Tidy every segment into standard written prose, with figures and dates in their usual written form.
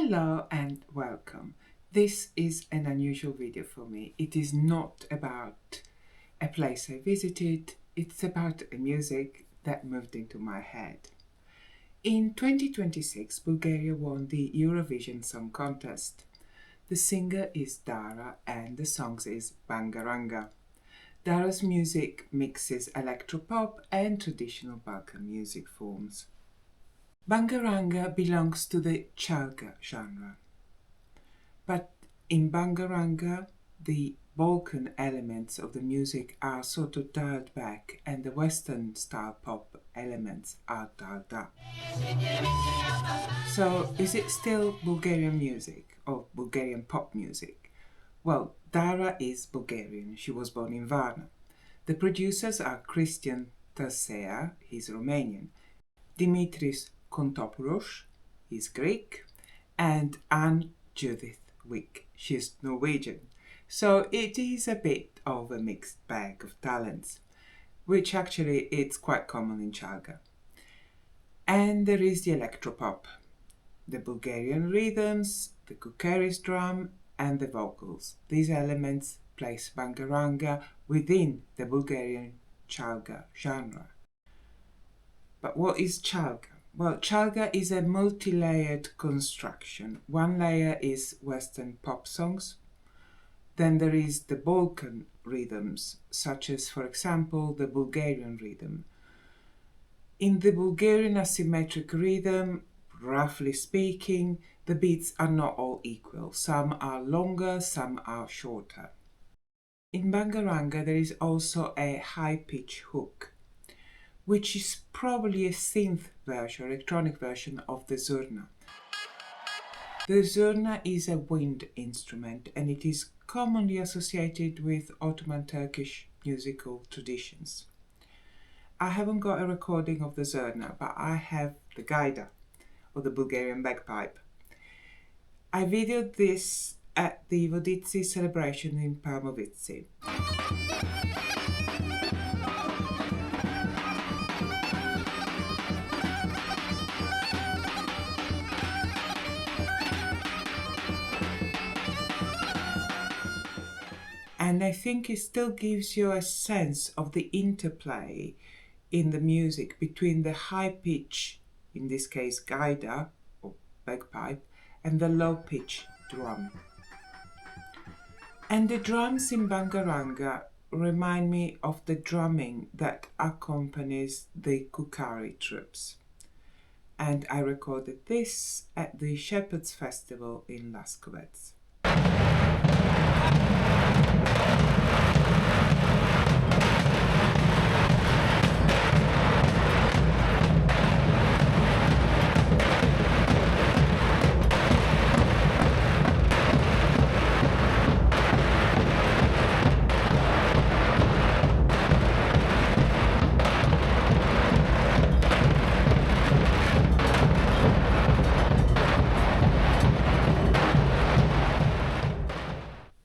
Hello and welcome. This is an unusual video for me. It is not about a place I visited, it's about a music that moved into my head. In 2026, Bulgaria won the Eurovision Song Contest. The singer is Dara and the song is Bangaranga. Dara's music mixes electro-pop and traditional Balkan music forms. Bangaranga belongs to the Chalga genre. But in Bangaranga, the Balkan elements of the music are sort of dialed back and the Western style pop elements are dialed up. So is it still Bulgarian music or Bulgarian pop music? Well, Dara is Bulgarian. She was born in Varna. The producers are Christian Tasea, he's Romanian, Dimitris Kontopoulos, he's Greek, and Anne Judith Wick, she's Norwegian. So it is a bit of a mixed bag of talents, which actually it's quite common in Chalga. And there is the electro-pop, the Bulgarian rhythms, the Kukeri's drum, and the vocals. These elements place Bangaranga within the Bulgarian Chalga genre. But what is Chalga? Well, Chalga is a multi-layered construction. One layer is Western pop songs. Then there is the Balkan rhythms, such as, for example, the Bulgarian rhythm. In the Bulgarian asymmetric rhythm, roughly speaking, the beats are not all equal. Some are longer, some are shorter. In Bangaranga, there is also a high-pitch hook, which is probably a synth version, electronic version of the zurna. The zurna is a wind instrument and it is commonly associated with Ottoman Turkish musical traditions. I haven't got a recording of the zurna, but I have the gaida, or the Bulgarian bagpipe. I videoed this at the Vodici celebration in Parmovici. And I think it still gives you a sense of the interplay in the music between the high pitch, in this case gaida or bagpipe, and the low pitch drum. And the drums in Bangaranga remind me of the drumming that accompanies the Kukeri troops. And I recorded this at the Shepherds Festival in Laskovets.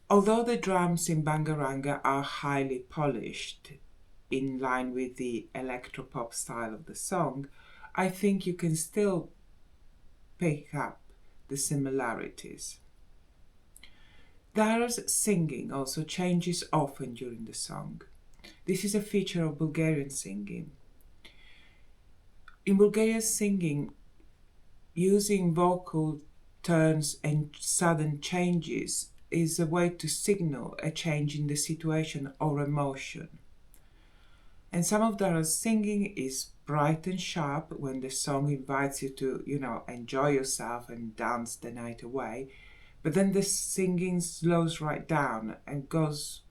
Although the drums in Bangaranga are highly polished, in line with the electro-pop style of the song, I think you can still pick up the similarities. Dara's singing also changes often during the song. This is a feature of Bulgarian singing. In Bulgarian singing, using vocal turns and sudden changes is a way to signal a change in the situation or emotion. And some of Dara's singing is bright and sharp when the song invites you to, enjoy yourself and dance the night away. But then the singing slows right down and goes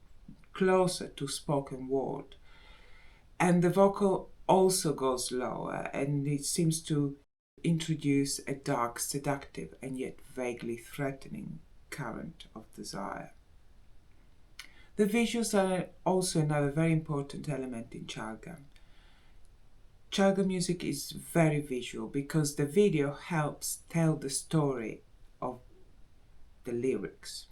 closer to spoken word. And the vocal also goes lower and it seems to introduce a dark, seductive and yet vaguely threatening current of desire. The visuals are also another very important element in Chalga. Chalga music is very visual because the video helps tell the story of the lyrics.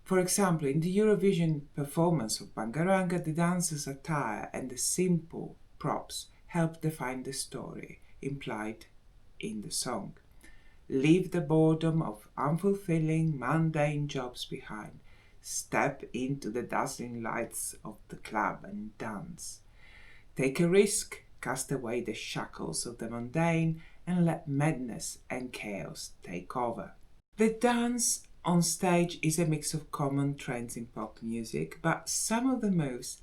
For example, in the Eurovision performance of Bangaranga, the dancer's attire and the simple props help define the story implied in the song. Leave the boredom of unfulfilling, mundane jobs behind. Step into the dazzling lights of the club and dance. Take a risk, cast away the shackles of the mundane, and let madness and chaos take over. The dance on stage is a mix of common trends in pop music, but some of the moves,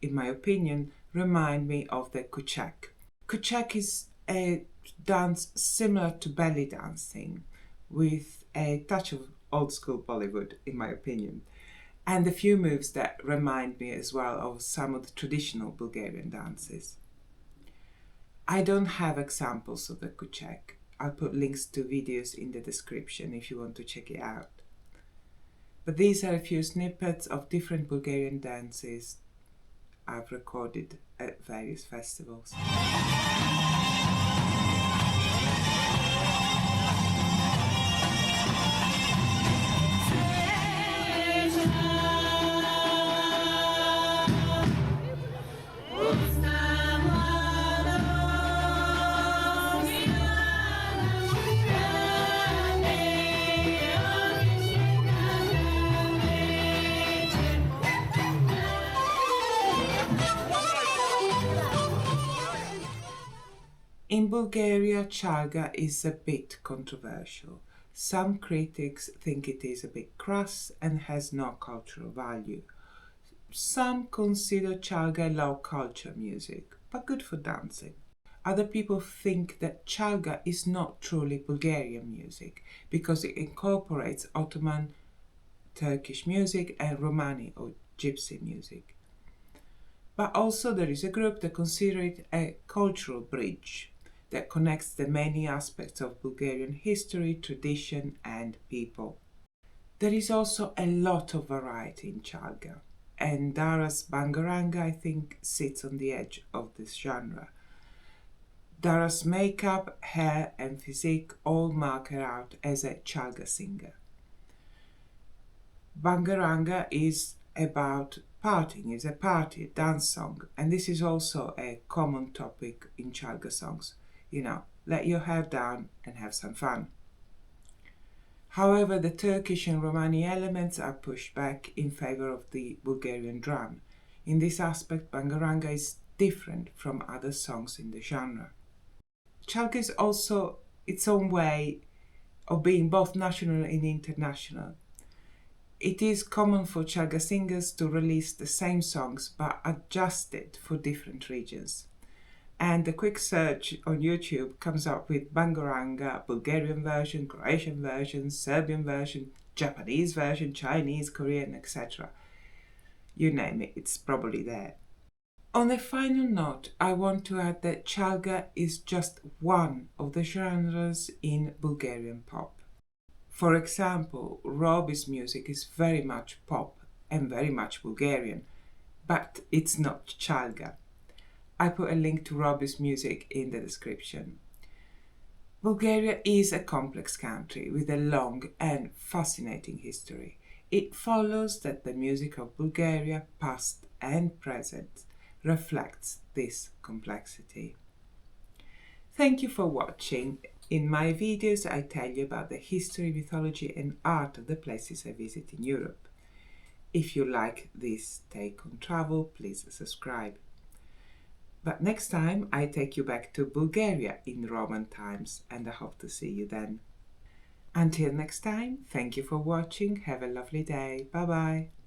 in my opinion, remind me of the Kuchek. Kuchek is a dance similar to belly dancing, with a touch of old school Bollywood, in my opinion, and a few moves that remind me as well of some of the traditional Bulgarian dances. I don't have examples of the Kuchek. I'll put links to videos in the description if you want to check it out. But these are a few snippets of different Bulgarian dances I've recorded at various festivals. In Bulgaria, Chalga is a bit controversial. Some critics think it is a bit crass and has no cultural value. Some consider Chalga low culture music, but good for dancing. Other people think that Chalga is not truly Bulgarian music because it incorporates Ottoman, Turkish music and Romani or Gypsy music. But also there is a group that consider it a cultural bridge that connects the many aspects of Bulgarian history, tradition and people. There is also a lot of variety in Chalga, and Dara's Bangaranga, I think, sits on the edge of this genre. Dara's makeup, hair and physique all mark her out as a Chalga singer. Bangaranga is about partying, is a party, dance song, and this is also a common topic in Chalga songs. Let your hair down and have some fun. However, the Turkish and Romani elements are pushed back in favor of the Bulgarian drum. In this aspect, Bangaranga is different from other songs in the genre. Chalga is also its own way of being both national and international. It is common for Chalga singers to release the same songs but adjusted for different regions. And a quick search on YouTube comes up with Bangaranga, Bulgarian version, Croatian version, Serbian version, Japanese version, Chinese, Korean, etc. You name it, it's probably there. On a final note, I want to add that Chalga is just one of the genres in Bulgarian pop. For example, Robi's music is very much pop and very much Bulgarian, but it's not Chalga. I put a link to Robi's music in the description. Bulgaria is a complex country with a long and fascinating history. It follows that the music of Bulgaria, past and present, reflects this complexity. Thank you for watching. In my videos, I tell you about the history, mythology and art of the places I visit in Europe. If you like this take on travel, please subscribe. But next time I take you back to Bulgaria in Roman times, and I hope to see you then. Until next time, thank you for watching. Have a lovely day. Bye bye.